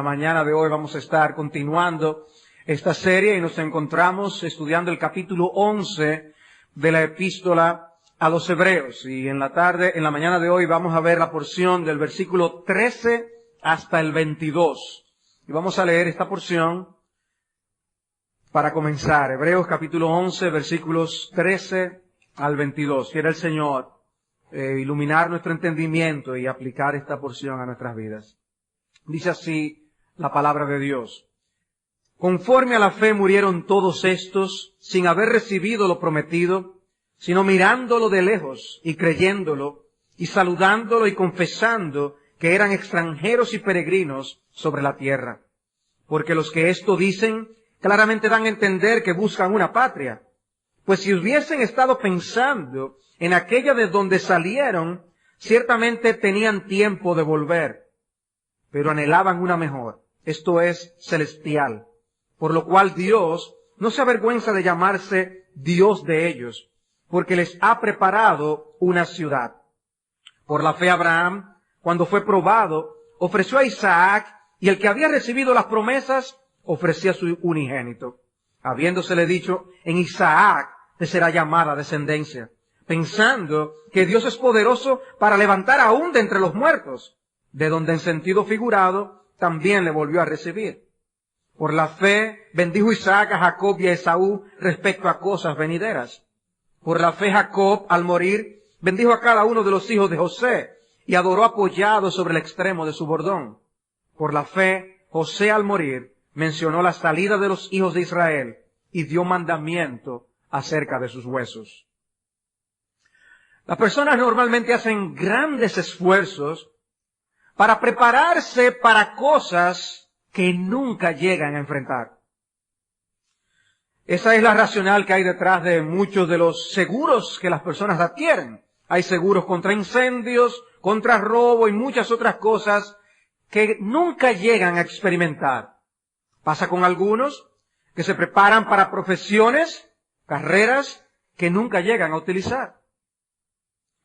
la mañana de hoy vamos a estar continuando esta serie y nos encontramos estudiando el capítulo 11 de la epístola a los Hebreos. Y en la mañana de hoy vamos a ver la porción del versículo 13 hasta el 22. Y vamos a leer esta porción para comenzar. Hebreos capítulo 11, versículos 13 al 22. Quiere el Señor iluminar nuestro entendimiento y aplicar esta porción a nuestras vidas. Dice así la palabra de Dios. Conforme a la fe murieron todos estos sin haber recibido lo prometido, sino mirándolo de lejos y creyéndolo y saludándolo y confesando que eran extranjeros y peregrinos sobre la tierra. Porque los que esto dicen claramente dan a entender que buscan una patria. Pues si hubiesen estado pensando en aquella de donde salieron, ciertamente tenían tiempo de volver, pero anhelaban una mejor, esto es, celestial. Por lo cual Dios no se avergüenza de llamarse Dios de ellos, porque les ha preparado una ciudad. Por la fe Abraham, cuando fue probado, ofreció a Isaac, y el que había recibido las promesas, ofrecía a su unigénito, habiéndosele dicho, en Isaac te será llamada descendencia, pensando que Dios es poderoso para levantar aún de entre los muertos, de donde en sentido figurado también le volvió a recibir. Por la fe bendijo Isaac a Jacob y a Esaú respecto a cosas venideras. Por la fe Jacob, al morir, bendijo a cada uno de los hijos de José y adoró apoyado sobre el extremo de su bordón. Por la fe José, al morir, mencionó la salida de los hijos de Israel y dio mandamiento acerca de sus huesos. Las personas normalmente hacen grandes esfuerzos para prepararse para cosas que nunca llegan a enfrentar. Esa es la racional que hay detrás de muchos de los seguros que las personas adquieren. Hay seguros contra incendios, contra robo y muchas otras cosas que nunca llegan a experimentar. Pasa con algunos que se preparan para profesiones, carreras que nunca llegan a utilizar.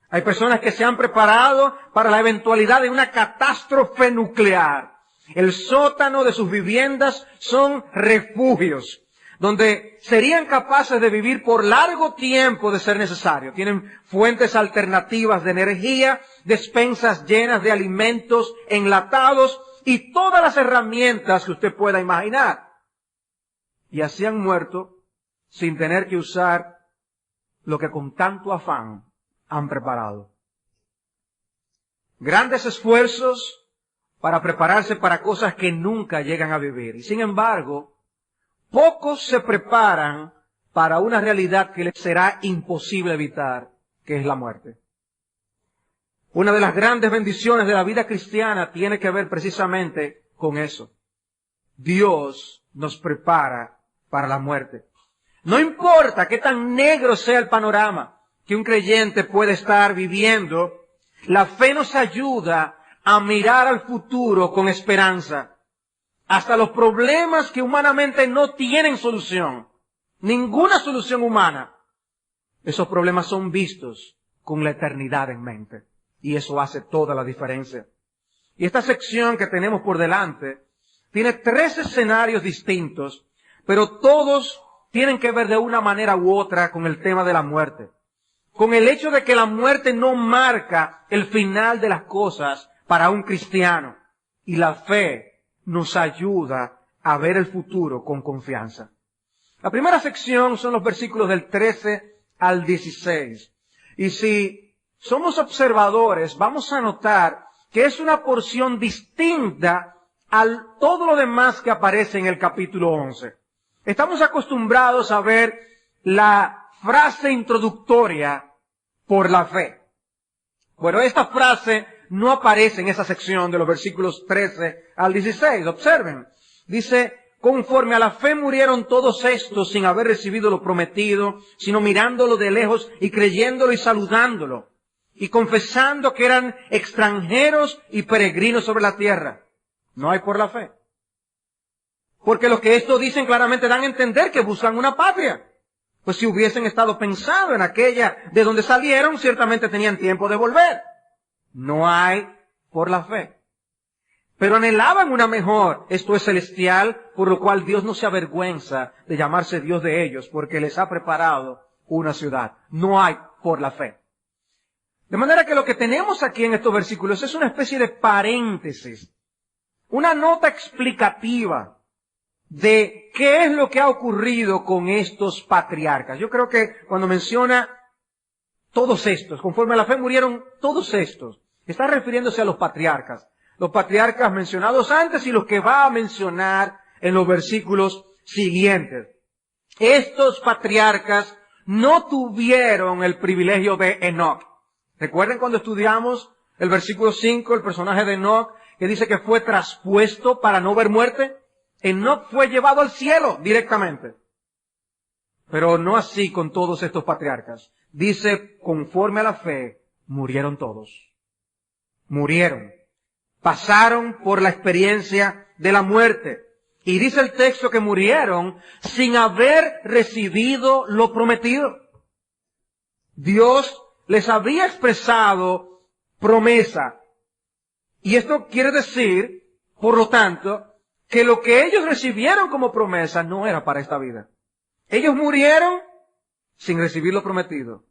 Hay personas que se han preparado para la eventualidad de una catástrofe nuclear. El sótano de sus viviendas son refugios, donde serían capaces de vivir por largo tiempo de ser necesario. Tienen fuentes alternativas de energía, despensas llenas de alimentos enlatados y todas las herramientas que usted pueda imaginar. Y así han muerto sin tener que usar lo que con tanto afán han preparado. Grandes esfuerzos para prepararse para cosas que nunca llegan a vivir. Y sin embargo, pocos se preparan para una realidad que les será imposible evitar, que es la muerte. Una de las grandes bendiciones de la vida cristiana tiene que ver precisamente con eso. Dios nos prepara para la muerte. No importa qué tan negro sea el panorama que un creyente puede estar viviendo, la fe nos ayuda a mirar al futuro con esperanza. Hasta los problemas que humanamente no tienen solución, ninguna solución humana, esos problemas son vistos con la eternidad en mente. Y eso hace toda la diferencia. Y esta sección que tenemos por delante tiene 3 escenarios distintos, pero todos tienen que ver de una manera u otra con el tema de la muerte. Con el hecho de que la muerte no marca el final de las cosas para un cristiano. Y la fe nos ayuda a ver el futuro con confianza. La primera sección son los versículos del 13 al 16. Y si somos observadores, vamos a notar que es una porción distinta a todo lo demás que aparece en el capítulo 11. Estamos acostumbrados a ver la frase introductoria, por la fe. Bueno, esta frase no aparece en esa sección de los versículos 13 al 16. Observen. Dice, conforme a la fe murieron todos estos sin haber recibido lo prometido, sino mirándolo de lejos y creyéndolo y saludándolo, y confesando que eran extranjeros y peregrinos sobre la tierra. No hay por la fe. Porque los que esto dicen claramente dan a entender que buscan una patria. Pues si hubiesen estado pensando en aquella de donde salieron, ciertamente tenían tiempo de volver. No hay por la fe. pero anhelaban una mejor, esto es celestial, por lo cual Dios no se avergüenza de llamarse Dios de ellos, porque les ha preparado una ciudad. No hay por la fe. De manera que lo que tenemos aquí en estos versículos es una especie de paréntesis, una nota explicativa de qué es lo que ha ocurrido con estos patriarcas. Yo creo que cuando menciona todos estos, conforme a la fe murieron todos estos, está refiriéndose a los patriarcas mencionados antes y los que va a mencionar en los versículos siguientes. Estos patriarcas no tuvieron el privilegio de Enoc. ¿Recuerden cuando estudiamos el versículo 5, el personaje de Enoc, que dice que fue traspuesto para no ver muerte? Enoc fue llevado al cielo directamente. Pero no así con todos estos patriarcas. Dice, conforme a la fe, murieron todos. Murieron. Pasaron por la experiencia de la muerte. Y dice el texto que murieron sin haber recibido lo prometido. Dios les había expresado promesa. Y esto quiere decir, por lo tanto, que lo que ellos recibieron como promesa no era para esta vida. Ellos murieron sin recibir lo prometido.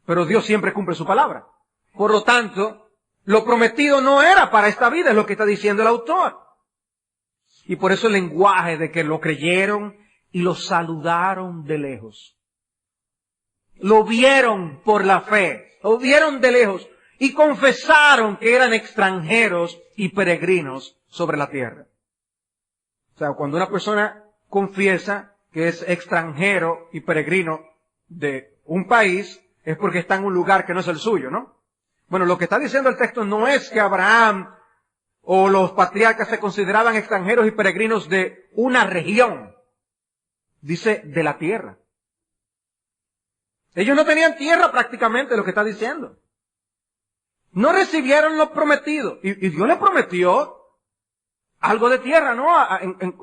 Pero Dios siempre cumple su palabra. Por lo tanto, lo prometido no era para esta vida, es lo que está diciendo el autor. Y por eso el lenguaje de que lo creyeron y lo saludaron de lejos. Lo vieron por la fe, lo vieron de lejos y confesaron que eran extranjeros y peregrinos sobre la tierra. O sea, cuando una persona confiesa que es extranjero y peregrino de un país, es porque está en un lugar que no es el suyo, ¿no? Bueno, lo que está diciendo el texto no es que Abraham o los patriarcas se consideraban extranjeros y peregrinos de una región. Dice de la tierra. Ellos no tenían tierra prácticamente, lo que está diciendo. No recibieron lo prometido. Y Dios les prometió algo de tierra, ¿no?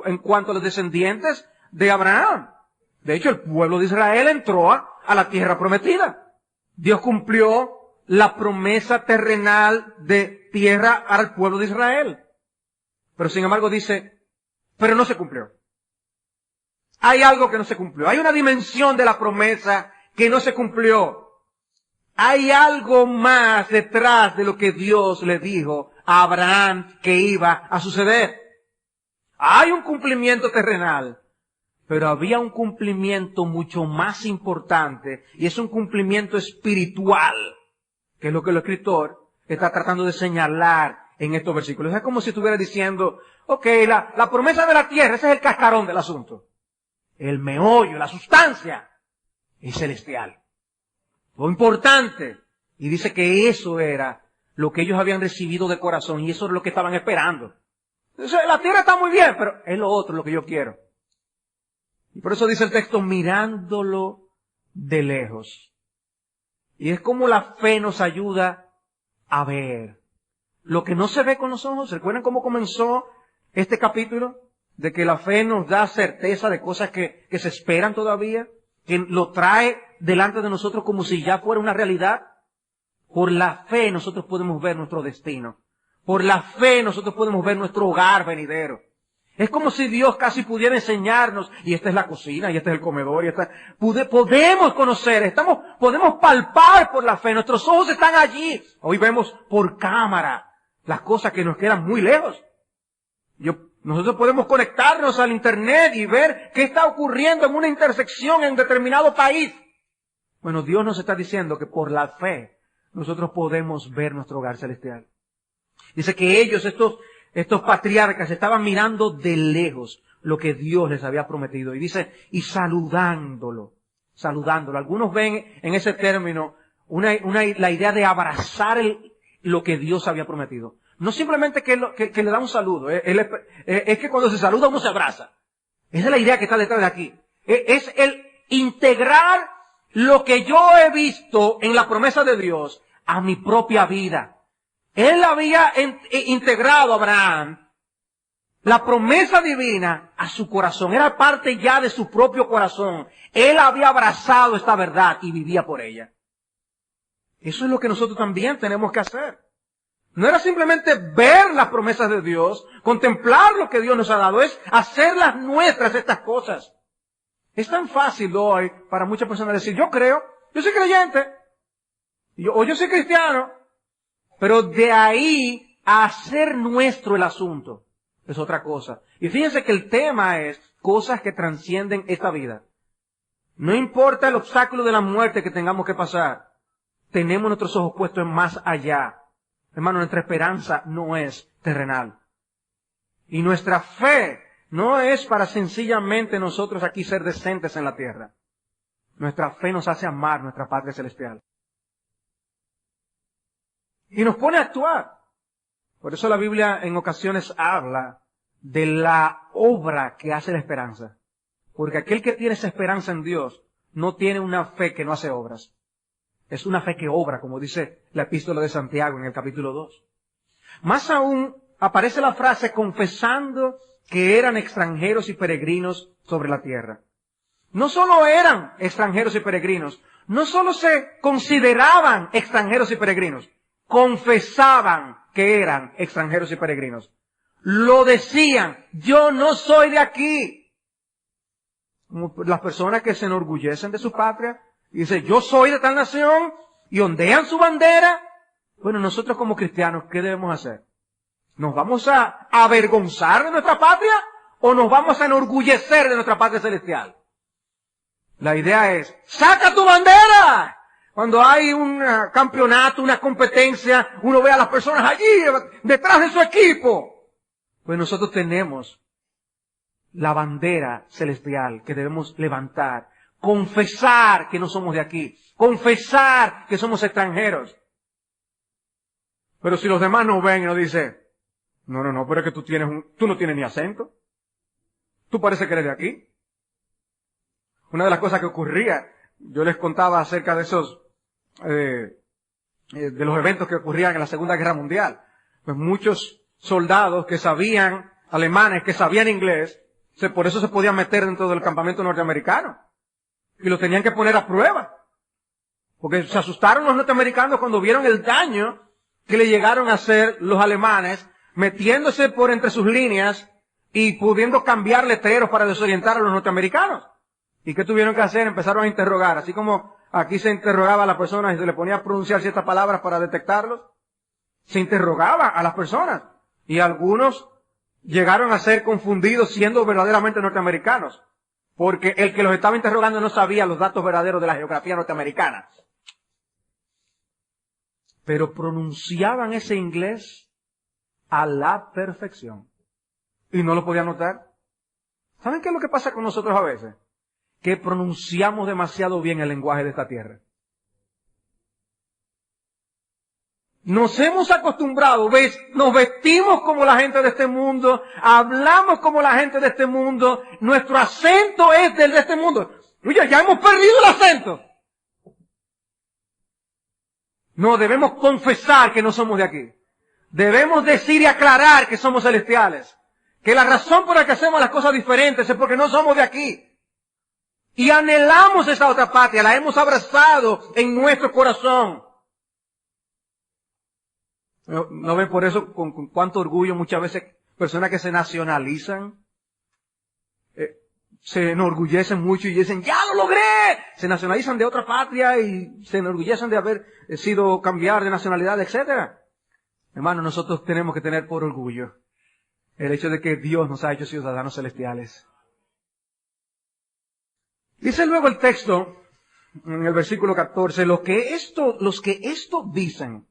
En cuanto a los descendientes de Abraham. De hecho, el pueblo de Israel entró a la tierra prometida. Dios cumplió la promesa terrenal de tierra al pueblo de Israel. Pero sin embargo dice, pero no se cumplió. Hay algo que no se cumplió. Hay una dimensión de la promesa que no se cumplió. Hay algo más detrás de lo que Dios le dijo a Abraham que iba a suceder. Hay un cumplimiento terrenal, pero había un cumplimiento mucho más importante, y es un cumplimiento espiritual, que es lo que el escritor está tratando de señalar en estos versículos. Es como si estuviera diciendo, ok, la promesa de la tierra, ese es el cascarón del asunto. El meollo, la sustancia, es celestial. Lo importante. Y dice que eso era lo que ellos habían recibido de corazón, y eso es lo que estaban esperando. Entonces, la tierra está muy bien, pero es lo otro lo que yo quiero. Y por eso dice el texto, mirándolo de lejos. Y es como la fe nos ayuda a ver lo que no se ve con los ojos. ¿Recuerdan cómo comenzó este capítulo? De que la fe nos da certeza de cosas que se esperan todavía, que lo trae delante de nosotros como si ya fuera una realidad. Por la fe nosotros podemos ver nuestro destino. Por la fe nosotros podemos ver nuestro hogar venidero. Es como si Dios casi pudiera enseñarnos, y esta es la cocina, y este es el comedor, y esta... Podemos conocer, podemos palpar por la fe, nuestros ojos están allí. Hoy vemos por cámara las cosas que nos quedan muy lejos. Nosotros podemos conectarnos al internet y ver qué está ocurriendo en una intersección en un determinado país. Bueno, Dios nos está diciendo que por la fe nosotros podemos ver nuestro hogar celestial. Dice que ellos, estos patriarcas, estaban mirando de lejos lo que Dios les había prometido. Y dice, y saludándolo. Algunos ven en ese término la idea de abrazar lo que Dios había prometido. No simplemente que le da un saludo, es que cuando se saluda uno se abraza. Esa es la idea que está detrás de aquí. Es el integrar lo que yo he visto en la promesa de Dios a mi propia vida. Él había integrado a Abraham la promesa divina a su corazón. Era parte ya de su propio corazón. Él había abrazado esta verdad y vivía por ella. Eso es lo que nosotros también tenemos que hacer. No era simplemente ver las promesas de Dios, contemplar lo que Dios nos ha dado, es hacerlas nuestras estas cosas. Es tan fácil hoy para muchas personas decir, yo creo, yo soy creyente, o yo soy cristiano, pero de ahí a hacer nuestro el asunto es otra cosa. Y fíjense que el tema es cosas que trascienden esta vida. No importa el obstáculo de la muerte que tengamos que pasar, tenemos nuestros ojos puestos en más allá. Hermano, nuestra esperanza no es terrenal. Y nuestra fe no es para sencillamente nosotros aquí ser decentes en la tierra. Nuestra fe nos hace amar nuestra patria celestial. Y nos pone a actuar. Por eso la Biblia en ocasiones habla de la obra que hace la esperanza. Porque aquel que tiene esa esperanza en Dios no tiene una fe que no hace obras. Es una fe que obra, como dice la epístola de Santiago en el capítulo 2. Más aún, aparece la frase confesando que eran extranjeros y peregrinos sobre la tierra. No solo eran extranjeros y peregrinos, no solo se consideraban extranjeros y peregrinos, confesaban que eran extranjeros y peregrinos. Lo decían, yo no soy de aquí. Como las personas que se enorgullecen de su patria, y dicen, yo soy de tal nación, y ondean su bandera. Bueno, nosotros como cristianos, ¿qué debemos hacer? ¿Nos vamos a avergonzar de nuestra patria o nos vamos a enorgullecer de nuestra patria celestial? La idea es, ¡saca tu bandera! Cuando hay un campeonato, una competencia, uno ve a las personas allí, detrás de su equipo. Pues nosotros tenemos la bandera celestial que debemos levantar. Confesar que no somos de aquí. Confesar que somos extranjeros. Pero si los demás nos ven y nos dicen, no, pero es que tú no tienes ni acento. Tú parece que eres de aquí. Una de las cosas que ocurría, yo les contaba acerca de esos, de los eventos que ocurrían en la Segunda Guerra Mundial. Pues muchos soldados que sabían, alemanes que sabían inglés, por eso se podían meter dentro del campamento norteamericano. Y lo tenían que poner a prueba. Porque se asustaron los norteamericanos cuando vieron el daño que le llegaron a hacer los alemanes, metiéndose por entre sus líneas y pudiendo cambiar letreros para desorientar a los norteamericanos. ¿Y qué tuvieron que hacer? Empezaron a interrogar. Así como aquí se interrogaba a las personas y se le ponía a pronunciar ciertas palabras para detectarlos, se interrogaba a las personas. Y algunos llegaron a ser confundidos siendo verdaderamente norteamericanos. Porque el que los estaba interrogando no sabía los datos verdaderos de la geografía norteamericana. Pero pronunciaban ese inglés a la perfección. Y no lo podían notar. ¿Saben qué es lo que pasa con nosotros a veces? Que pronunciamos demasiado bien el lenguaje de esta tierra. Nos hemos acostumbrado, ¿ves? Nos vestimos como la gente de este mundo, hablamos como la gente de este mundo, nuestro acento es del de este mundo. Oye, ya hemos perdido el acento. No, debemos confesar que no somos de aquí. Debemos decir y aclarar que somos celestiales. Que la razón por la que hacemos las cosas diferentes es porque no somos de aquí. Y anhelamos esa otra patria, la hemos abrazado en nuestro corazón. ¿No ven por eso con cuánto orgullo muchas veces personas que se nacionalizan, se enorgullecen mucho y dicen, ¡ya lo logré! Se nacionalizan de otra patria y se enorgullecen de haber sido cambiar de nacionalidad, etcétera. Hermano, nosotros tenemos que tener por orgullo el hecho de que Dios nos ha hecho ciudadanos celestiales. Dice luego el texto, en el versículo 14, los que esto dicen.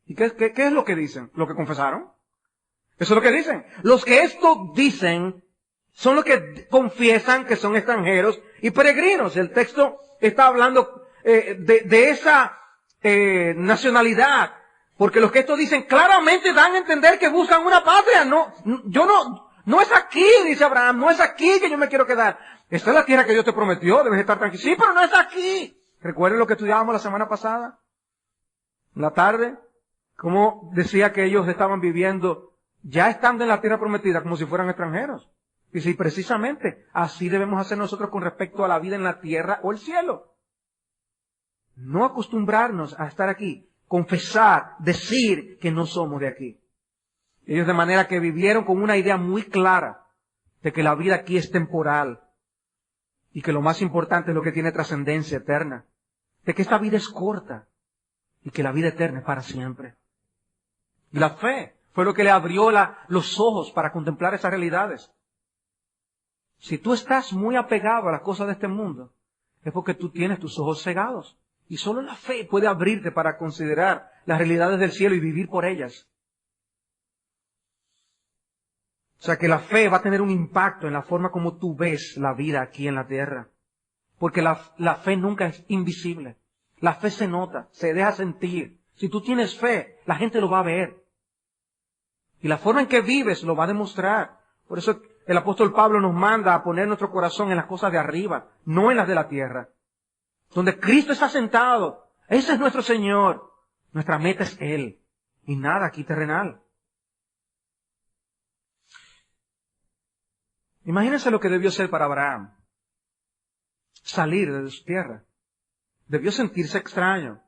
¿Y qué es lo que dicen? ¿Lo que confesaron? Eso es lo que dicen. Los que esto dicen son los que confiesan que son extranjeros y peregrinos. El texto está hablando de esa nacionalidad. Porque los que esto dicen claramente dan a entender que buscan una patria. No es aquí, dice Abraham, no es aquí que yo me quiero quedar. Esta es la tierra que Dios te prometió, debes estar tranquilo. Sí, pero no es aquí. ¿Recuerden lo que estudiábamos la semana pasada? En la tarde. Como decía que ellos estaban viviendo, ya estando en la tierra prometida, como si fueran extranjeros. Y sí, precisamente, así debemos hacer nosotros con respecto a la vida en la tierra o el cielo. No acostumbrarnos a estar aquí, confesar, decir que no somos de aquí. Ellos de manera que vivieron con una idea muy clara de que la vida aquí es temporal y que lo más importante es lo que tiene trascendencia eterna, de que esta vida es corta y que la vida eterna es para siempre. Y la fe fue lo que le abrió los ojos para contemplar esas realidades. Si tú estás muy apegado a las cosas de este mundo, es porque tú tienes tus ojos cegados. Y solo la fe puede abrirte para considerar las realidades del cielo y vivir por ellas. O sea que la fe va a tener un impacto en la forma como tú ves la vida aquí en la tierra. Porque la fe nunca es invisible. La fe se nota, se deja sentir. Si tú tienes fe, la gente lo va a ver. Y la forma en que vives lo va a demostrar. Por eso el apóstol Pablo nos manda a poner nuestro corazón en las cosas de arriba, no en las de la tierra. Donde Cristo está sentado. Ese es nuestro Señor. Nuestra meta es Él. Y nada aquí terrenal. Imagínense lo que debió ser para Abraham. Salir de su tierra. Debió sentirse extraño.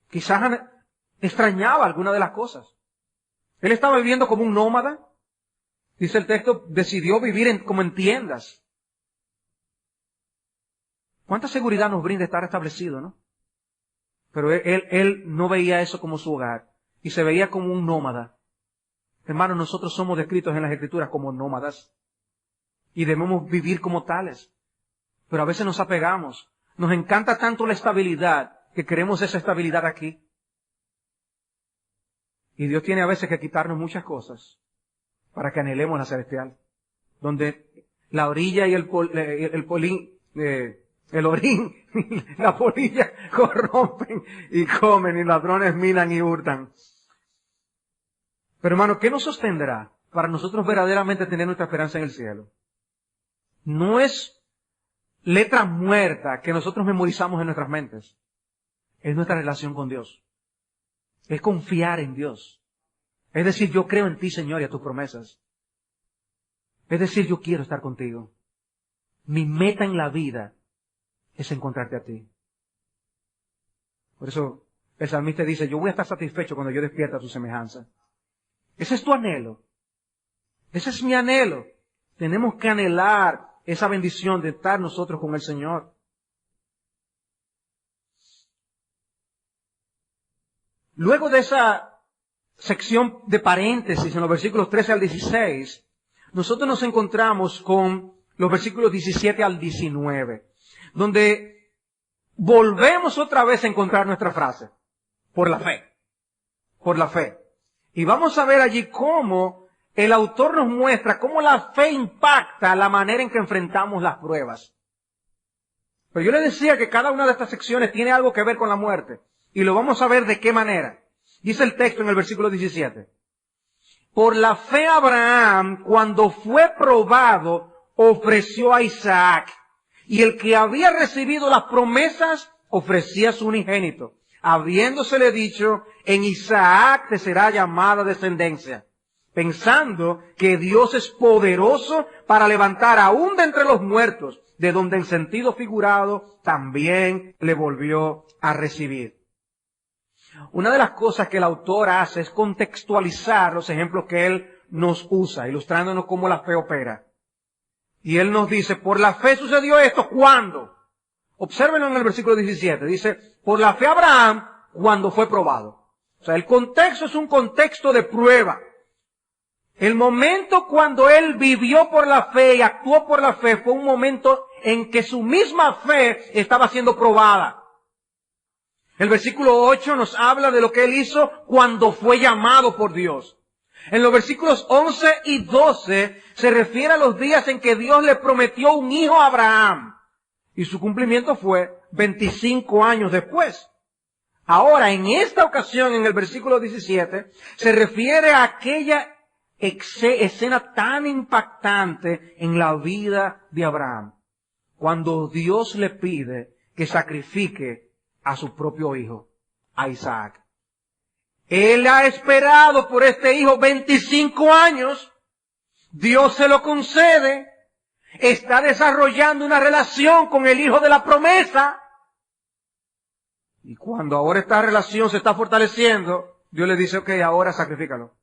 Quizás extrañaba alguna de las cosas. Él estaba viviendo como un nómada. Dice el texto, decidió vivir como en tiendas. ¿Cuánta seguridad nos brinda estar establecido, no? Pero él no veía eso como su hogar. Y se veía como un nómada. Hermanos, nosotros somos descritos en las Escrituras como nómadas. Y debemos vivir como tales. Pero a veces nos apegamos. Nos encanta tanto la estabilidad que queremos esa estabilidad aquí. Y Dios tiene a veces que quitarnos muchas cosas para que anhelemos la celestial. Donde la orilla y el orín, la polilla corrompen y comen y ladrones minan y hurtan. Pero hermano, ¿qué nos sostendrá para nosotros verdaderamente tener nuestra esperanza en el cielo? No es letra muerta que nosotros memorizamos en nuestras mentes. Es nuestra relación con Dios. Es confiar en Dios. Es decir, yo creo en ti, Señor, y a tus promesas. Es decir, yo quiero estar contigo. Mi meta en la vida es encontrarte a ti. Por eso el salmista dice, yo voy a estar satisfecho cuando yo despierta a tu semejanza. Ese es tu anhelo. Ese es mi anhelo. Tenemos que anhelar esa bendición de estar nosotros con el Señor. Luego de esa sección de paréntesis en los versículos 13 al 16, nosotros nos encontramos con los versículos 17 al 19, donde volvemos otra vez a encontrar nuestra frase, por la fe, por la fe. Y vamos a ver allí cómo el autor nos muestra cómo la fe impacta la manera en que enfrentamos las pruebas. Pero yo le decía que cada una de estas secciones tiene algo que ver con la muerte. Y lo vamos a ver de qué manera. Dice el texto en el versículo 17. Por la fe Abraham, cuando fue probado, ofreció a Isaac. Y el que había recibido las promesas, ofrecía a su unigénito, habiéndosele dicho, en Isaac te será llamada descendencia, pensando que Dios es poderoso para levantar aún de entre los muertos, de donde en sentido figurado también le volvió a recibir. Una de las cosas que el autor hace es contextualizar los ejemplos que él nos usa, ilustrándonos cómo la fe opera. Y él nos dice, por la fe sucedió esto, ¿cuándo? Obsérvenlo en el versículo 17. Dice, por la fe Abraham, cuando fue probado. O sea, el contexto es un contexto de prueba. El momento cuando él vivió por la fe y actuó por la fe fue un momento en que su misma fe estaba siendo probada. El versículo 8 nos habla de lo que él hizo cuando fue llamado por Dios. En los versículos 11 y 12 se refiere a los días en que Dios le prometió un hijo a Abraham. Y su cumplimiento fue 25 años después. Ahora, en esta ocasión, en el versículo 17, se refiere a aquella escena tan impactante en la vida de Abraham. Cuando Dios le pide que sacrifique a su propio hijo, a Isaac. Él ha esperado por este hijo 25 años. Dios se lo concede. Está desarrollando una relación con el hijo de la promesa. Y cuando ahora esta relación se está fortaleciendo, Dios le dice, ok, ahora sacrifícalo.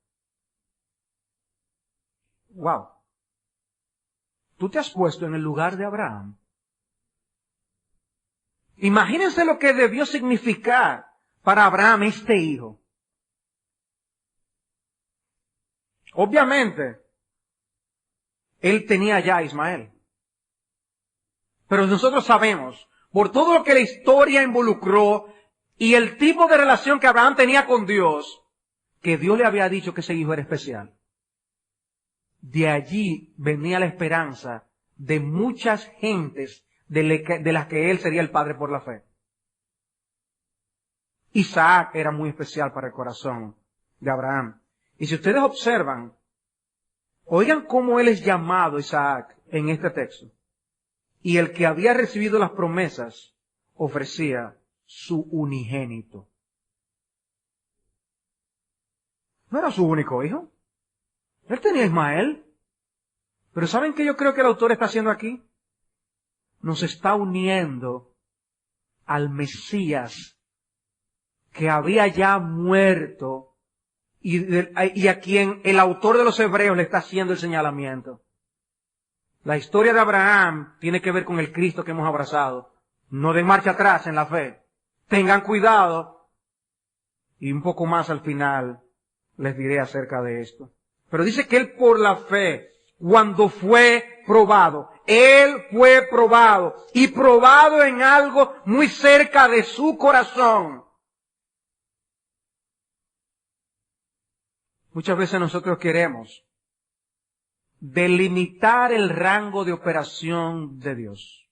Wow. Tú te has puesto en el lugar de Abraham. Imagínense lo que debió significar para Abraham este hijo. Obviamente, él tenía ya a Ismael. Pero nosotros sabemos, por todo lo que la historia involucró y el tipo de relación que Abraham tenía con Dios, que Dios le había dicho que ese hijo era especial. De allí venía la esperanza de muchas gentes de las que él sería el padre por la fe. Isaac era muy especial para el corazón de Abraham. Y si ustedes observan, oigan cómo él es llamado Isaac en este texto. Y el que había recibido las promesas ofrecía su unigénito. No era su único hijo. Él tenía a Ismael. Pero ¿saben qué yo creo que el autor está haciendo aquí? Nos está uniendo al Mesías que había ya muerto y a quien el autor de los Hebreos le está haciendo el señalamiento. La historia de Abraham tiene que ver con el Cristo que hemos abrazado. No den marcha atrás en la fe. Tengan cuidado. Y un poco más al final les diré acerca de esto. Pero dice que él por la fe, cuando fue probado, él fue probado y probado en algo muy cerca de su corazón. Muchas veces nosotros queremos delimitar el rango de operación de Dios.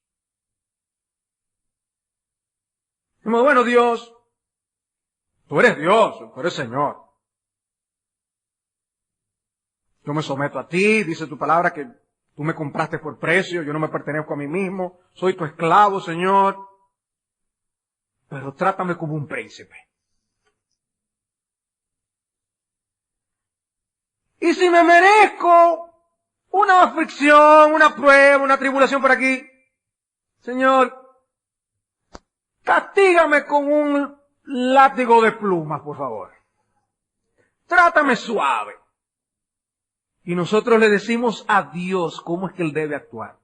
Decimos, bueno, Dios, tú eres Dios, tú eres Señor. Yo me someto a ti, dice tu palabra que tú me compraste por precio, yo no me pertenezco a mí mismo, soy tu esclavo, Señor. Pero trátame como un príncipe. Y si me merezco una aflicción, una prueba, una tribulación por aquí, Señor, castígame con un látigo de plumas, por favor. Trátame suave. Y nosotros le decimos a Dios cómo es que Él debe actuar.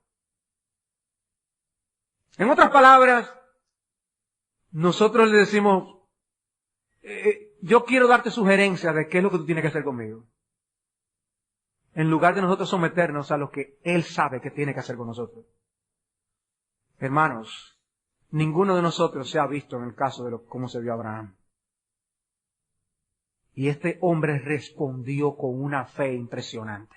En otras palabras, nosotros le decimos, yo quiero darte sugerencias de qué es lo que tú tienes que hacer conmigo. En lugar de nosotros someternos a lo que Él sabe que tiene que hacer con nosotros. Hermanos, ninguno de nosotros se ha visto en el caso de cómo se vio Abraham. Y este hombre respondió con una fe impresionante.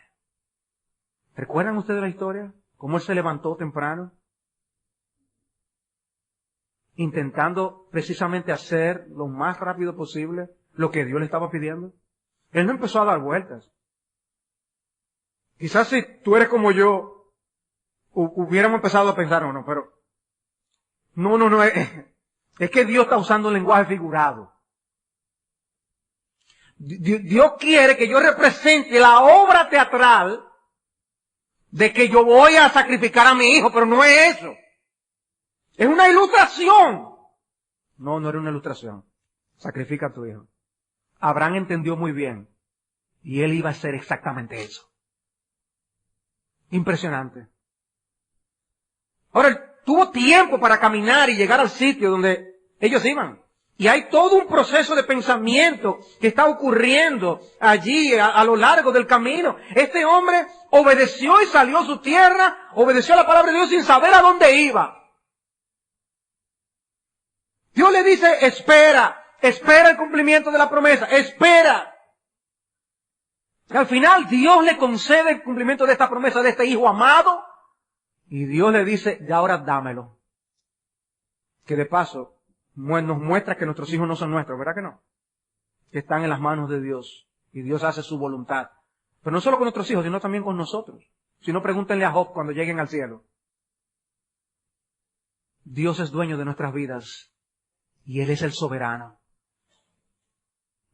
¿Recuerdan ustedes la historia? ¿Cómo él se levantó temprano? Intentando precisamente hacer lo más rápido posible lo que Dios le estaba pidiendo. Él no empezó a dar vueltas. Quizás si tú eres como yo, hubiéramos empezado a pensar, no, es que Dios está usando un lenguaje figurado. Dios quiere que yo represente la obra teatral de que yo voy a sacrificar a mi hijo, pero no es eso. Es una ilustración. No era una ilustración. Sacrifica a tu hijo. Abraham entendió muy bien y él iba a hacer exactamente eso. Impresionante. Ahora, él tuvo tiempo para caminar y llegar al sitio donde ellos iban. Y hay todo un proceso de pensamiento que está ocurriendo allí a lo largo del camino. Este hombre obedeció y salió a su tierra, obedeció a la palabra de Dios sin saber a dónde iba. Dios le dice, espera el cumplimiento de la promesa, espera. Y al final Dios le concede el cumplimiento de esta promesa de este hijo amado. Y Dios le dice, ya ahora dámelo. Que de paso nos muestra que nuestros hijos no son nuestros, ¿verdad que no? Que están en las manos de Dios. Y Dios hace su voluntad. Pero no solo con nuestros hijos, sino también con nosotros. Si no, pregúntenle a Job cuando lleguen al cielo. Dios es dueño de nuestras vidas. Y Él es el soberano.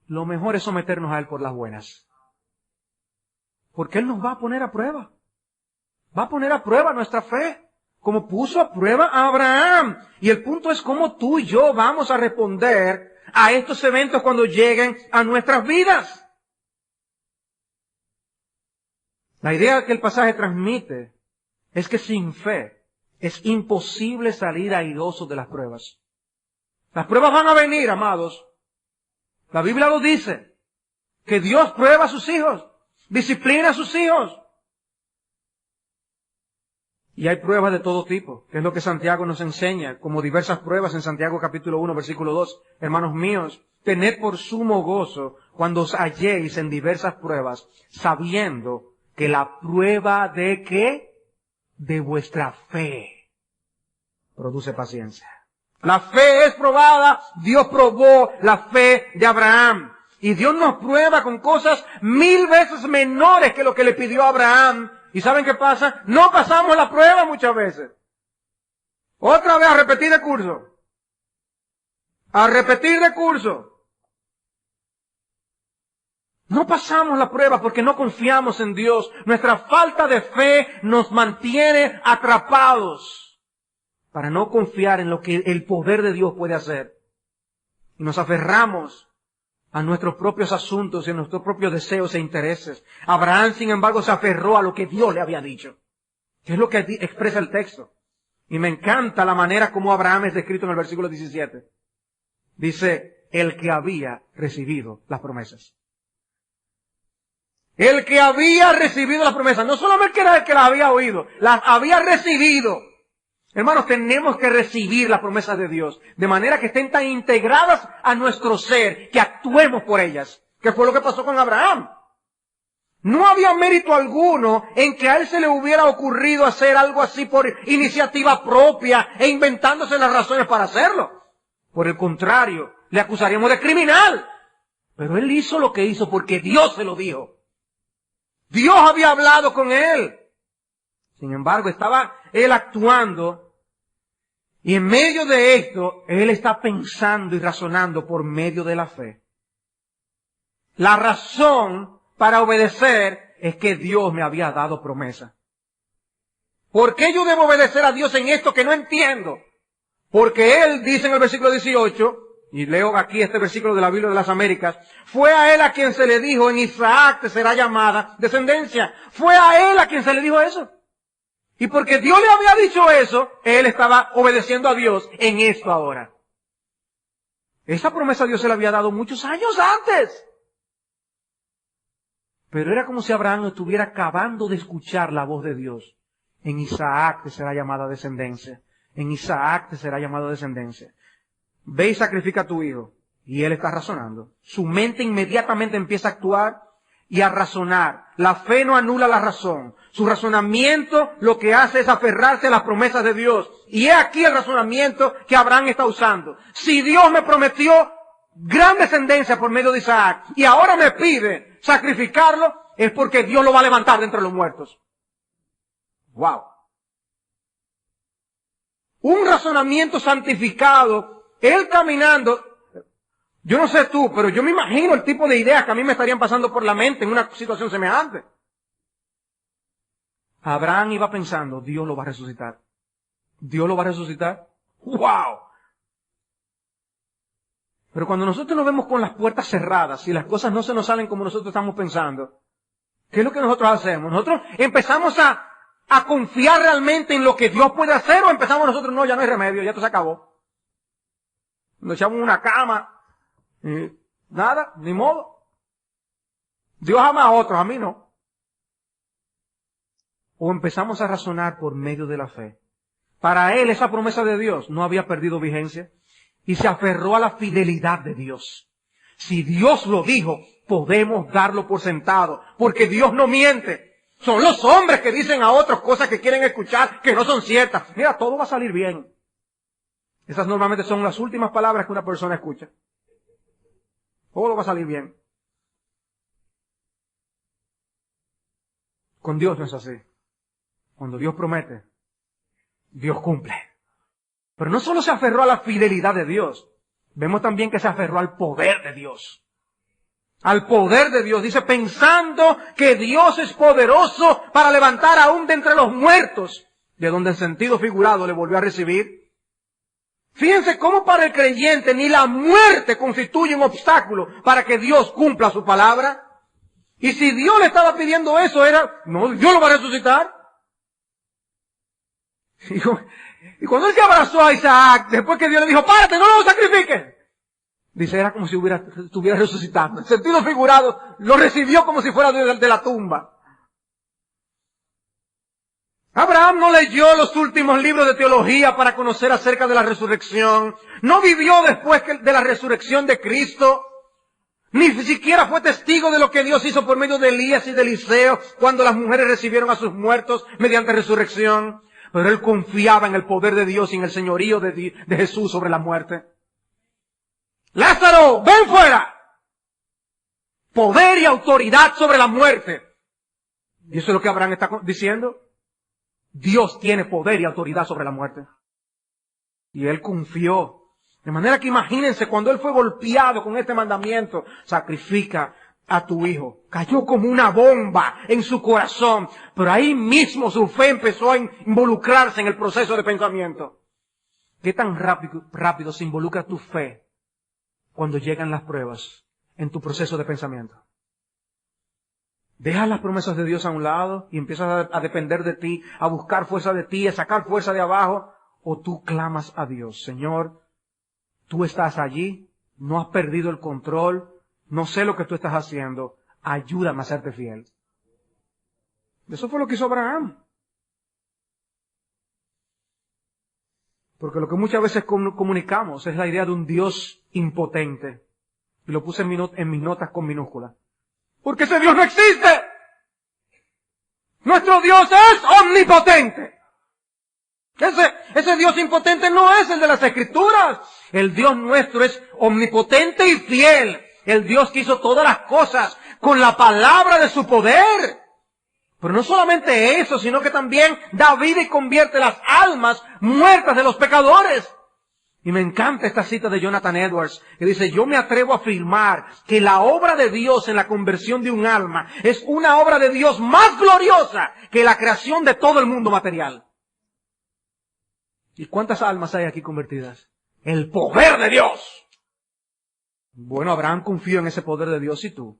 Lo mejor es someternos a Él por las buenas. Porque Él nos va a poner a prueba. Va a poner a prueba nuestra fe. como puso a prueba a Abraham. Y el punto es cómo tú y yo vamos a responder a estos eventos cuando lleguen a nuestras vidas. La idea que el pasaje transmite es que sin fe es imposible salir airoso de las pruebas. Las pruebas van a venir, amados. La Biblia lo dice, que Dios prueba a sus hijos, disciplina a sus hijos. Y hay pruebas de todo tipo, que es lo que Santiago nos enseña, como diversas pruebas en Santiago capítulo 1, versículo 2. Hermanos míos, tened por sumo gozo cuando os halléis en diversas pruebas, sabiendo que la prueba de ¿qué? De vuestra fe produce paciencia. La fe es probada, Dios probó la fe de Abraham. Y Dios nos prueba con cosas 1000 veces menores que lo que le pidió a Abraham. ¿Y saben qué pasa? No pasamos la prueba muchas veces. Otra vez a repetir de curso. A repetir de curso. No pasamos la prueba porque no confiamos en Dios. Nuestra falta de fe nos mantiene atrapados para no confiar en lo que el poder de Dios puede hacer. Y nos aferramos a nuestros propios asuntos y a nuestros propios deseos e intereses. Abraham, sin embargo, se aferró a lo que Dios le había dicho, que es lo que expresa el texto. Y me encanta la manera como Abraham es descrito en el versículo 17. Dice, el que había recibido las promesas. El que había recibido las promesas. No solamente era el que las había oído, las había recibido. Hermanos, tenemos que recibir las promesas de Dios, de manera que estén tan integradas a nuestro ser, que actuemos por ellas. ¿Qué fue lo que pasó con Abraham? No había mérito alguno en que a él se le hubiera ocurrido hacer algo así por iniciativa propia e inventándose las razones para hacerlo. Por el contrario, le acusaríamos de criminal. Pero él hizo lo que hizo porque Dios se lo dijo. Dios había hablado con él. Sin embargo, estaba él actuando y en medio de esto, él está pensando y razonando por medio de la fe. La razón para obedecer es que Dios me había dado promesa. ¿Por qué yo debo obedecer a Dios en esto que no entiendo? Porque él dice en el versículo 18, y leo aquí este versículo de la Biblia de las Américas, fue a él a quien se le dijo, en Isaac te será llamada descendencia. Fue a él a quien se le dijo eso. Y porque Dios le había dicho eso, él estaba obedeciendo a Dios en esto ahora. Esa promesa Dios se la había dado muchos años antes. Pero era como si Abraham estuviera acabando de escuchar la voz de Dios. En Isaac te será llamada descendencia. En Isaac te será llamada descendencia. Ve y sacrifica a tu hijo. Y él está razonando. Su mente inmediatamente empieza a actuar y a razonar. La fe no anula la razón. Su razonamiento lo que hace es aferrarse a las promesas de Dios. Y es aquí el razonamiento que Abraham está usando. Si Dios me prometió gran descendencia por medio de Isaac y ahora me pide sacrificarlo, es porque Dios lo va a levantar de entre los muertos. ¡Wow! Un razonamiento santificado, él caminando. Yo no sé tú, pero yo me imagino el tipo de ideas que a mí me estarían pasando por la mente en una situación semejante. Abraham iba pensando, Dios lo va a resucitar. Dios lo va a resucitar. ¡Wow! Pero cuando nosotros nos vemos con las puertas cerradas y las cosas no se nos salen como nosotros estamos pensando, ¿qué es lo que nosotros hacemos? Nosotros empezamos a confiar realmente en lo que Dios puede hacer o empezamos nosotros, no, ya no hay remedio, ya esto se acabó. Nos echamos una cama, nada, ni modo. Dios ama a otros, a mí no. O empezamos a razonar por medio de la fe. Para él esa promesa de Dios no había perdido vigencia y se aferró a la fidelidad de Dios. Si Dios lo dijo, podemos darlo por sentado, porque Dios no miente. Son los hombres que dicen a otros cosas que quieren escuchar que no son ciertas. Mira, todo va a salir bien. Esas normalmente son las últimas palabras que una persona escucha. Todo va a salir bien. Con Dios no es así. Cuando Dios promete, Dios cumple. Pero no solo se aferró a la fidelidad de Dios, vemos también que se aferró al poder de Dios. Al poder de Dios. Dice, pensando que Dios es poderoso para levantar aún de entre los muertos. de donde en sentido figurado le volvió a recibir. Fíjense cómo para el creyente ni la muerte constituye un obstáculo para que Dios cumpla su palabra. Y si Dios le estaba pidiendo eso, no, Dios lo va a resucitar. Y cuando él se abrazó a Isaac, después que Dios le dijo, párate, no lo sacrifiques. Dice, era como si estuviera resucitando. En sentido figurado, lo recibió como si fuera de la tumba. Abraham no leyó los últimos libros de teología para conocer acerca de la resurrección. No vivió después de la resurrección de Cristo. Ni siquiera fue testigo de lo que Dios hizo por medio de Elías y de Eliseo cuando las mujeres recibieron a sus muertos mediante resurrección. Pero él confiaba en el poder de Dios y en el señorío de Jesús sobre la muerte. Lázaro, ven fuera. Poder y autoridad sobre la muerte. Y eso es lo que Abraham está diciendo. Dios tiene poder y autoridad sobre la muerte. Y él confió. De manera que imagínense cuando él fue golpeado con este mandamiento, sacrifica a tu hijo. Cayó como una bomba en su corazón. Pero ahí mismo su fe empezó a involucrarse en el proceso de pensamiento. ¿Qué tan rápido se involucra tu fe cuando llegan las pruebas en tu proceso de pensamiento? Dejas las promesas de Dios a un lado y empiezas a depender de ti, a buscar fuerza de ti, a sacar fuerza de abajo, o tú clamas a Dios, Señor, tú estás allí, no has perdido el control, no sé lo que tú estás haciendo, ayúdame a serte fiel. Eso fue lo que hizo Abraham. Porque lo que muchas veces comunicamos es la idea de un Dios impotente. Y lo puse en mis notas con minúsculas. Porque ese Dios no existe. Nuestro Dios es omnipotente. Ese Dios impotente no es el de las Escrituras. El Dios nuestro es omnipotente y fiel. El Dios que hizo todas las cosas con la palabra de su poder. Pero no solamente eso, sino que también da vida y convierte las almas muertas de los pecadores. Y me encanta esta cita de Jonathan Edwards, que dice, yo me atrevo a afirmar que la obra de Dios en la conversión de un alma es una obra de Dios más gloriosa que la creación de todo el mundo material. ¿Y cuántas almas hay aquí convertidas? El poder de Dios. Bueno, Abraham confió en ese poder de Dios, ¿y tú?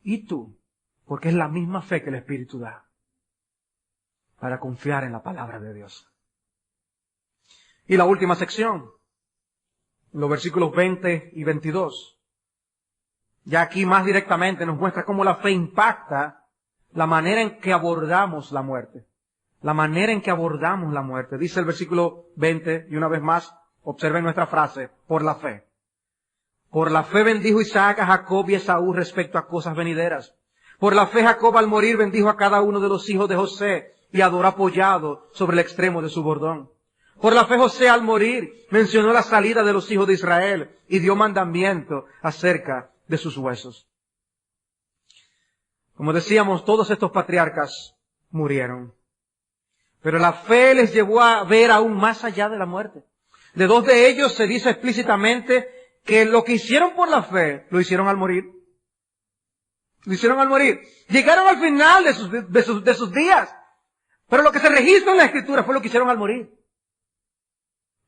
¿Y tú? Porque es la misma fe que el Espíritu da para confiar en la palabra de Dios. Y la última sección, los versículos 20 y 22. Ya aquí más directamente nos muestra cómo la fe impacta la manera en que abordamos la muerte. La manera en que abordamos la muerte. Dice el versículo 20, y una vez más, observen nuestra frase, por la fe. Por la fe bendijo Isaac a Jacob y Esaú respecto a cosas venideras. Por la fe Jacob al morir bendijo a cada uno de los hijos de José y adoró apoyado sobre el extremo de su bordón. Por la fe José al morir mencionó la salida de los hijos de Israel y dio mandamiento acerca de sus huesos. Como decíamos, todos estos patriarcas murieron. Pero la fe les llevó a ver aún más allá de la muerte. De dos de ellos se dice explícitamente que lo que hicieron por la fe lo hicieron al morir. Lo hicieron al morir. Llegaron al final de sus días. Pero lo que se registra en la Escritura fue lo que hicieron al morir.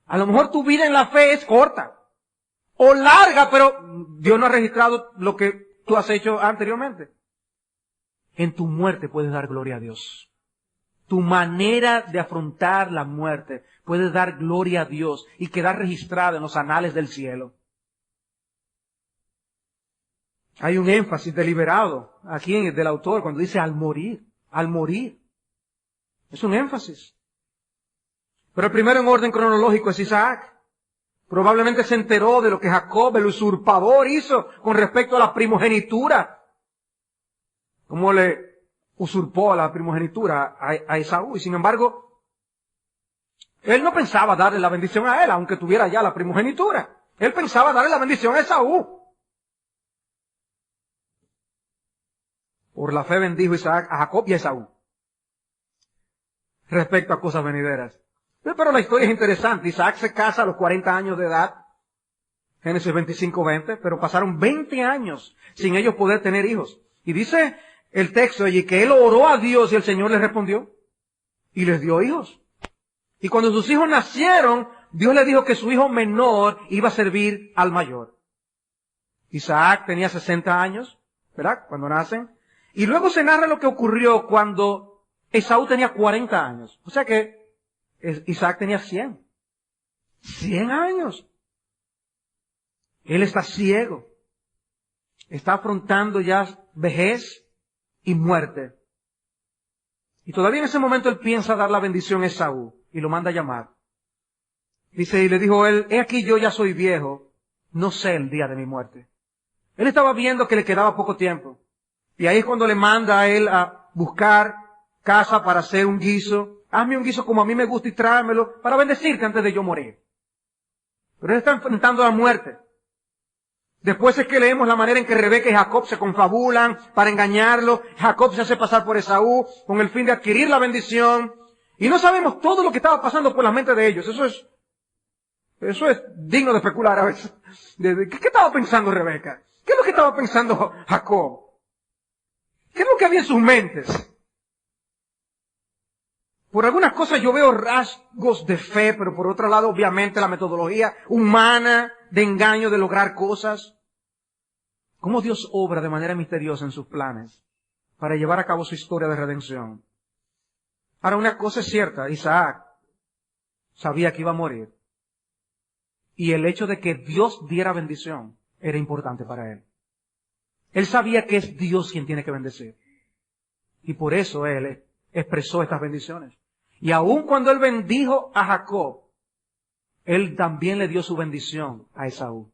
A lo mejor tu vida en la fe es corta o larga, pero Dios no ha registrado lo que tú has hecho anteriormente. En tu muerte puedes dar gloria a Dios. Tu manera de afrontar la muerte puede dar gloria a Dios y quedar registrada en los anales del cielo. Hay un énfasis deliberado aquí del autor cuando dice al morir, al morir. Es un énfasis. Pero el primero en orden cronológico es Isaac. Probablemente se enteró de lo que Jacob, el usurpador, hizo con respecto a la primogenitura. Cómo le usurpó la primogenitura a Esaú. Y sin embargo, él no pensaba darle la bendición a él, aunque tuviera ya la primogenitura. Él pensaba darle la bendición a Esaú. Por la fe bendijo Isaac a Jacob y a Esaú. Respecto a cosas venideras. Pero la historia es interesante. Isaac se casa a los 40 años de edad. Génesis 25:20. Pero pasaron 20 años sin ellos poder tener hijos. Y dice el texto allí que él oró a Dios y el Señor le respondió. y les dio hijos. Y cuando sus hijos nacieron, Dios le dijo que su hijo menor iba a servir al mayor. Isaac tenía 60 años, ¿verdad? Cuando nacen. Y luego se narra lo que ocurrió cuando Esaú tenía 40 años. O sea que Isaac tenía 100. 100 años. Él está ciego. Está afrontando ya vejez y muerte. Y todavía en ese momento él piensa dar la bendición a Esaú y lo manda a llamar. Dice, y le dijo él, he aquí yo ya soy viejo, no sé el día de mi muerte. Él estaba viendo que le quedaba poco tiempo. Y ahí es cuando le manda a él a buscar casa para hacer un guiso. Hazme un guiso como a mí me gusta y tráemelo para bendecirte antes de yo morir. Pero él está enfrentando la muerte. Después es que leemos la manera en que Rebeca y Jacob se confabulan para engañarlo. Jacob se hace pasar por Esaú con el fin de adquirir la bendición. Y no sabemos todo lo que estaba pasando por la mente de ellos. Eso es digno de especular a veces. ¿Qué estaba pensando Rebeca? ¿Qué es lo que estaba pensando Jacob? ¿Qué es lo que había en sus mentes? Por algunas cosas yo veo rasgos de fe, pero por otro lado, obviamente, la metodología humana de engaño, de lograr cosas. Cómo Dios obra de manera misteriosa en sus planes para llevar a cabo su historia de redención. Ahora, una cosa es cierta, Isaac sabía que iba a morir. Y el hecho de que Dios diera bendición era importante para él. Él sabía que es Dios quien tiene que bendecir. Y por eso él expresó estas bendiciones. Y aun cuando él bendijo a Jacob, él también le dio su bendición a Esaú.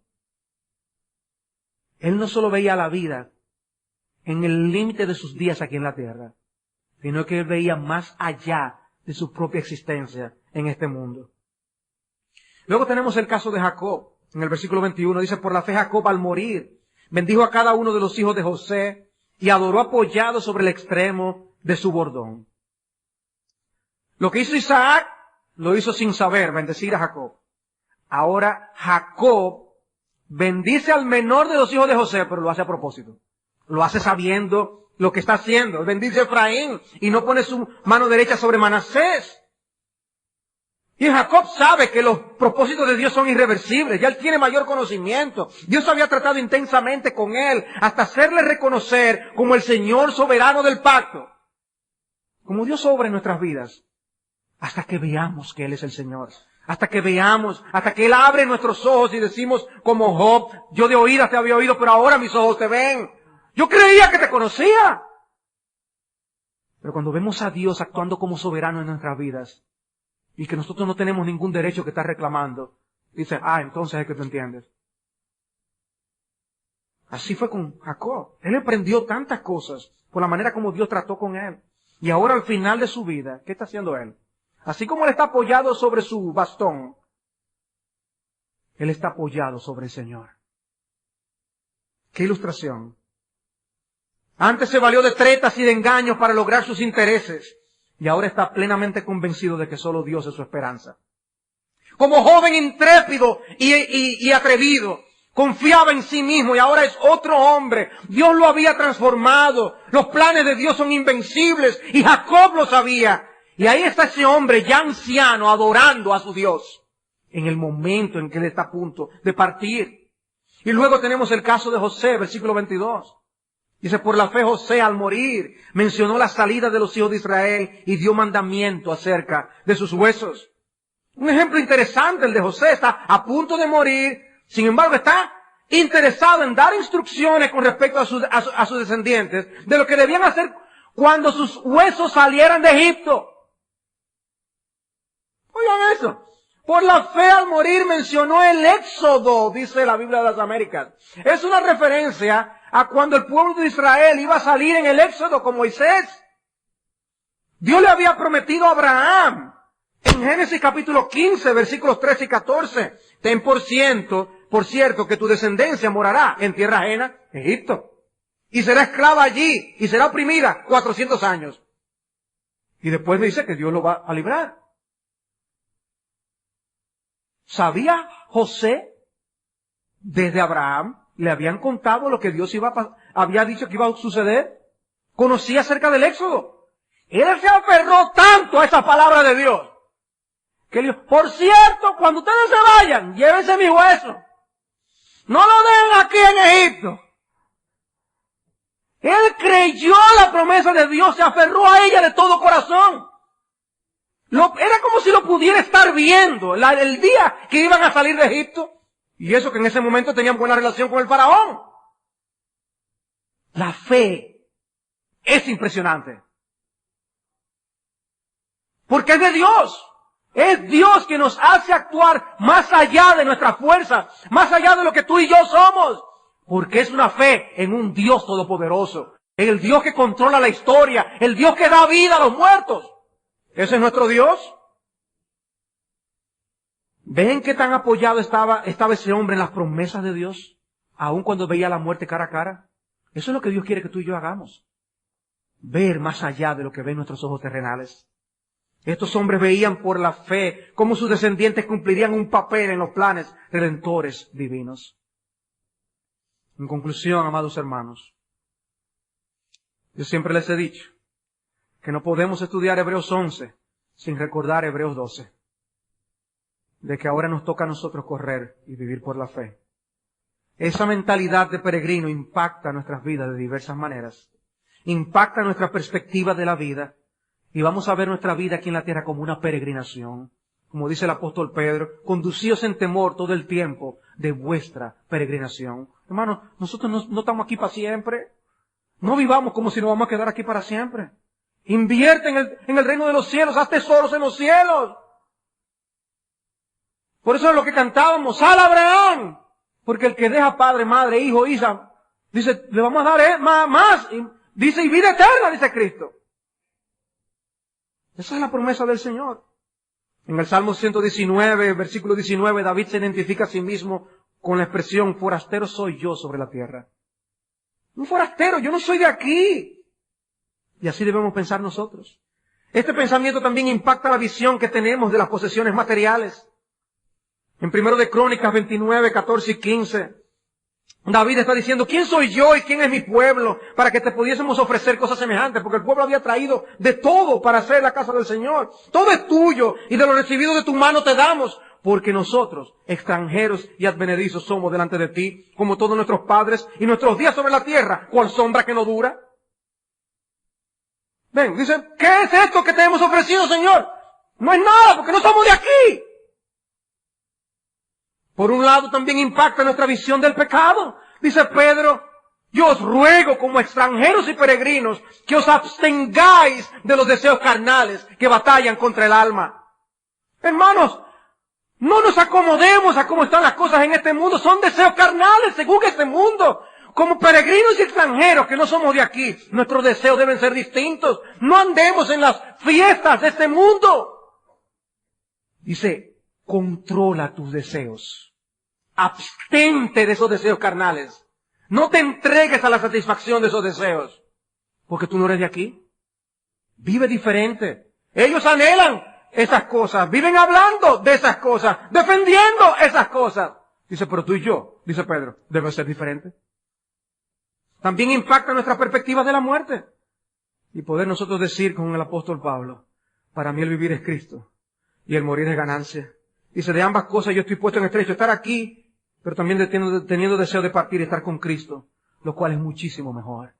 Él no solo veía la vida en el límite de sus días aquí en la tierra, sino que él veía más allá de su propia existencia en este mundo. Luego tenemos el caso de Jacob. En el versículo 21 dice, por la fe Jacob al morir bendijo a cada uno de los hijos de José y adoró apoyado sobre el extremo de su bordón. Lo que hizo Isaac, lo hizo sin saber, bendecir a Jacob. Ahora Jacob bendice al menor de los hijos de José, pero lo hace a propósito. Lo hace sabiendo lo que está haciendo. Bendice a Efraín y no pone su mano derecha sobre Manasés. Y Jacob sabe que los propósitos de Dios son irreversibles. Ya él tiene mayor conocimiento. Dios había tratado intensamente con él hasta hacerle reconocer como el Señor soberano del pacto. Como Dios obra en nuestras vidas. Hasta que veamos que Él es el Señor. Hasta que veamos, hasta que Él abre nuestros ojos y decimos como Job, yo de oídas te había oído, pero ahora mis ojos te ven. Yo creía que te conocía. Pero cuando vemos a Dios actuando como soberano en nuestras vidas, y que nosotros no tenemos ningún derecho que estar reclamando, dice, entonces es que tú entiendes. Así fue con Jacob. Él aprendió tantas cosas por la manera como Dios trató con él. Y ahora al final de su vida, ¿qué está haciendo él? Así como él está apoyado sobre su bastón, él está apoyado sobre el Señor. ¡Qué ilustración! Antes se valió de tretas y de engaños para lograr sus intereses. Y ahora está plenamente convencido de que solo Dios es su esperanza. Como joven intrépido y atrevido, confiaba en sí mismo y ahora es otro hombre. Dios lo había transformado. Los planes de Dios son invencibles y Jacob lo sabía. Y ahí está ese hombre ya anciano adorando a su Dios en el momento en que él está a punto de partir. Y luego tenemos el caso de José, versículo 22. Dice, por la fe José al morir mencionó la salida de los hijos de Israel y dio mandamiento acerca de sus huesos. Un ejemplo interesante el de José, está a punto de morir, sin embargo está interesado en dar instrucciones con respecto a sus descendientes de lo que debían hacer cuando sus huesos salieran de Egipto. Oigan eso. Por la fe al morir mencionó el éxodo, dice la Biblia de las Américas. Es una referencia a cuando el pueblo de Israel iba a salir en el éxodo con Moisés. Dios le había prometido a Abraham, en Génesis capítulo 15, versículos 13 y 14, ten por cierto que tu descendencia morará en tierra ajena, Egipto, y será esclava allí, y será oprimida 400 años. Y después dice que Dios lo va a librar. ¿Sabía José desde Abraham? ¿Le habían contado lo que Dios había dicho que iba a suceder? Conocía acerca del éxodo. Él se aferró tanto a esa palabra de Dios, que él dijo, por cierto, cuando ustedes se vayan, llévense mis huesos. No lo dejen aquí en Egipto. Él creyó la promesa de Dios, se aferró a ella de todo corazón. Era como si lo pudiera estar viendo el día que iban a salir de Egipto. Y eso que en ese momento tenían buena relación con el faraón. La fe es impresionante. Porque es de Dios. Es Dios que nos hace actuar más allá de nuestra fuerza, más allá de lo que tú y yo somos. Porque es una fe en un Dios todopoderoso, en el Dios que controla la historia, el Dios que da vida a los muertos. ¿Ese es nuestro Dios? ¿Ven qué tan apoyado estaba ese hombre en las promesas de Dios? Aun cuando veía la muerte cara a cara. Eso es lo que Dios quiere que tú y yo hagamos. Ver más allá de lo que ven nuestros ojos terrenales. Estos hombres veían por la fe cómo sus descendientes cumplirían un papel en los planes redentores divinos. En conclusión, amados hermanos, yo siempre les he dicho que no podemos estudiar Hebreos 11 sin recordar Hebreos 12. De que ahora nos toca a nosotros correr y vivir por la fe. Esa mentalidad de peregrino impacta nuestras vidas de diversas maneras. Impacta nuestra perspectiva de la vida. Y vamos a ver nuestra vida aquí en la tierra como una peregrinación. Como dice el apóstol Pedro, conducíos en temor todo el tiempo de vuestra peregrinación. Hermanos, nosotros no estamos aquí para siempre. No vivamos como si nos vamos a quedar aquí para siempre. Invierte en el reino de los cielos, haz tesoros en los cielos. Por eso es lo que cantábamos, sal Abraham. Porque el que deja padre, madre, hijo, hija, dice, le vamos a dar más. Dice, y vida eterna, dice Cristo. Esa es la promesa del Señor. En el Salmo 119, versículo 19, David se identifica a sí mismo con la expresión, forastero soy yo sobre la tierra. Un forastero, yo no soy de aquí. Y así debemos pensar nosotros. Este pensamiento también impacta la visión que tenemos de las posesiones materiales. En 1 de Crónicas 29, 14 y 15, David está diciendo, ¿quién soy yo y quién es mi pueblo para que te pudiésemos ofrecer cosas semejantes? Porque el pueblo había traído de todo para hacer la casa del Señor. Todo es tuyo y de lo recibido de tu mano te damos. Porque nosotros, extranjeros y advenedizos, somos delante de ti, como todos nuestros padres, y nuestros días sobre la tierra, cual sombra que no dura. Ven, dice, ¿qué es esto que te hemos ofrecido, Señor? No es nada, porque no somos de aquí. Por un lado también impacta nuestra visión del pecado. Dice Pedro, yo os ruego como extranjeros y peregrinos que os abstengáis de los deseos carnales que batallan contra el alma. Hermanos, no nos acomodemos a cómo están las cosas en este mundo. Son deseos carnales según este mundo. Como peregrinos y extranjeros que no somos de aquí, nuestros deseos deben ser distintos. No andemos en las fiestas de este mundo. Dice, controla tus deseos. Abstente de esos deseos carnales. No te entregues a la satisfacción de esos deseos. Porque tú no eres de aquí. Vive diferente. Ellos anhelan esas cosas. Viven hablando de esas cosas. Defendiendo esas cosas. Dice, pero tú y yo, dice Pedro, debe ser diferente. También impacta nuestra perspectiva de la muerte. Y poder nosotros decir con el apóstol Pablo, para mí el vivir es Cristo y el morir es ganancia. Dice, de ambas cosas yo estoy puesto en estrecho, estar aquí, pero también teniendo deseo de partir y estar con Cristo, lo cual es muchísimo mejor.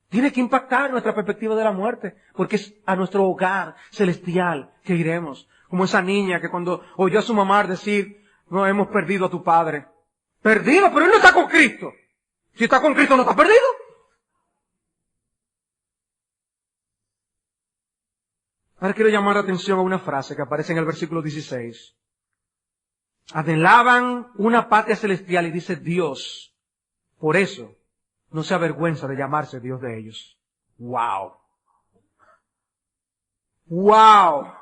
Tiene que impactar nuestra perspectiva de la muerte, porque es a nuestro hogar celestial que iremos. Como esa niña que cuando oyó a su mamá decir, no, hemos perdido a tu padre. Perdido, pero él no está con Cristo. Si está con Cristo, ¿no está perdido? Ahora quiero llamar la atención a una frase que aparece en el versículo 16. Anhelaban una patria celestial y dice Dios. Por eso, no se avergüenza de llamarse Dios de ellos. ¡Wow! ¡Wow!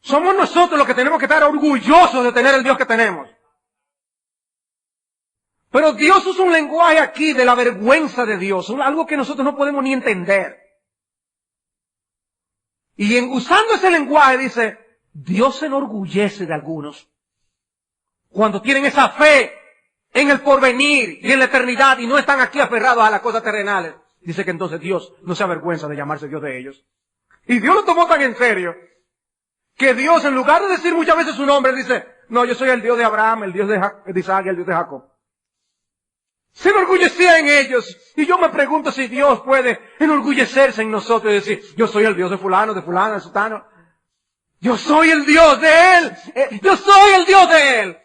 Somos nosotros los que tenemos que estar orgullosos de tener el Dios que tenemos. Pero Dios usa un lenguaje aquí de la vergüenza de Dios, algo que nosotros no podemos ni entender. Y usando ese lenguaje dice, Dios se enorgullece de algunos cuando tienen esa fe en el porvenir y en la eternidad y no están aquí aferrados a las cosas terrenales. Dice que entonces Dios no se avergüenza de llamarse Dios de ellos. Y Dios lo tomó tan en serio que Dios, en lugar de decir muchas veces su nombre, dice, no, yo soy el Dios de Abraham, el Dios de Isaac y el Dios de Jacob. Se enorgullecía en ellos. Y yo me pregunto si Dios puede enorgullecerse en nosotros y decir, yo soy el Dios de fulano, de fulana, de sutano. Yo soy el Dios de Él. Yo soy el Dios de Él.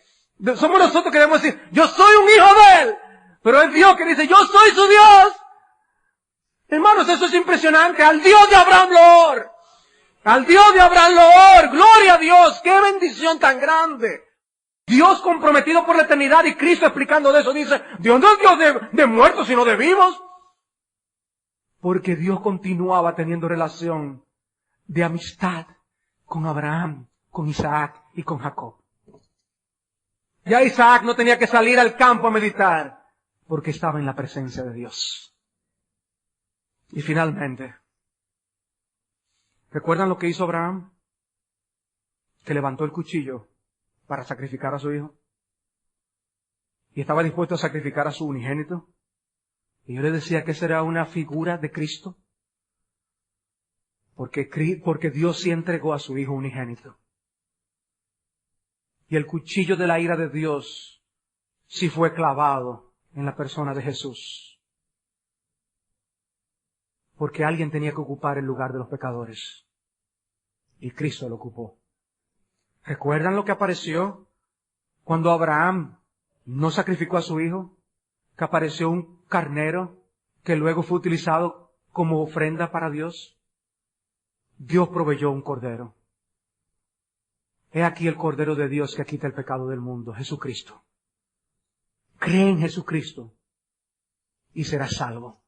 Somos nosotros que debemos decir, yo soy un hijo de Él. Pero es Dios que dice, yo soy su Dios. Hermanos, eso es impresionante. Al Dios de Abraham lo oro. Al Dios de Abraham lo oro. Gloria a Dios. Qué bendición tan grande. Dios comprometido por la eternidad, y Cristo explicando de eso dice, Dios no es Dios de muertos sino de vivos. Porque Dios continuaba teniendo relación de amistad con Abraham, con Isaac y con Jacob. Ya Isaac no tenía que salir al campo a meditar porque estaba en la presencia de Dios. Y finalmente, ¿recuerdan lo que hizo Abraham? Que levantó el cuchillo para sacrificar a su hijo. Y estaba dispuesto a sacrificar a su unigénito. Y yo le decía que esa era una figura de Cristo. Porque Dios sí entregó a su hijo unigénito. Y el cuchillo de la ira de Dios sí fue clavado en la persona de Jesús. Porque alguien tenía que ocupar el lugar de los pecadores. Y Cristo lo ocupó. ¿Recuerdan lo que apareció cuando Abraham no sacrificó a su hijo? Que apareció un carnero que luego fue utilizado como ofrenda para Dios. Dios proveyó un cordero. He aquí el cordero de Dios que quita el pecado del mundo, Jesucristo. Cree en Jesucristo y serás salvo.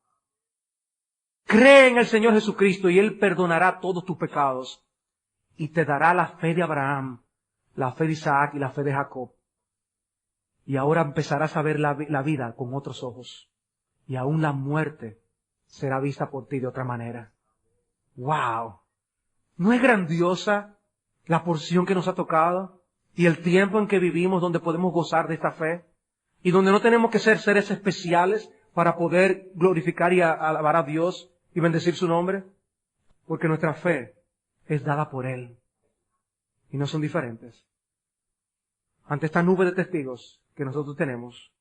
Cree en el Señor Jesucristo y Él perdonará todos tus pecados y te dará la fe de Abraham, la fe de Isaac y la fe de Jacob. Y ahora empezarás a ver la vida con otros ojos. Y aún la muerte será vista por ti de otra manera. ¡Wow! ¿No es grandiosa la porción que nos ha tocado? Y el tiempo en que vivimos donde podemos gozar de esta fe. Y donde no tenemos que ser seres especiales para poder glorificar y alabar a Dios y bendecir su nombre. Porque nuestra fe es dada por Él. Y no son diferentes. Ante esta nube de testigos que nosotros tenemos,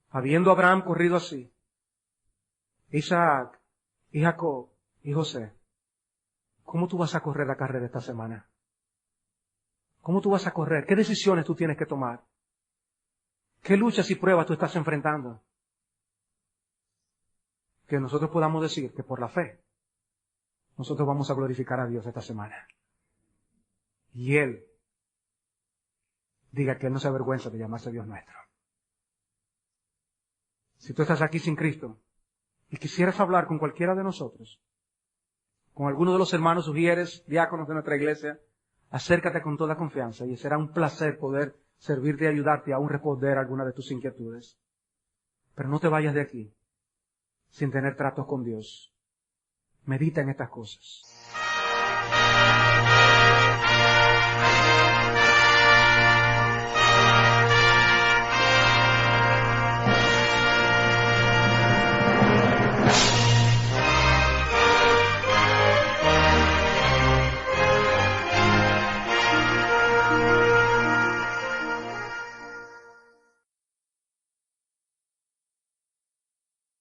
habiendo Abraham corrido así, Isaac y Jacob y José, ¿cómo tú vas a correr la carrera esta semana? ¿Cómo tú vas a correr? ¿Qué decisiones tú tienes que tomar? ¿Qué luchas y pruebas tú estás enfrentando? Que nosotros podamos decir que por la fe nosotros vamos a glorificar a Dios esta semana. Y Él diga que Él no se avergüenza de llamarse Dios nuestro. Si tú estás aquí sin Cristo y quisieras hablar con cualquiera de nosotros, con alguno de los hermanos sugieres, diáconos de nuestra iglesia, acércate con toda confianza y será un placer poder servirte y ayudarte a aún responder alguna de tus inquietudes. Pero no te vayas de aquí sin tener tratos con Dios. Medita en estas cosas.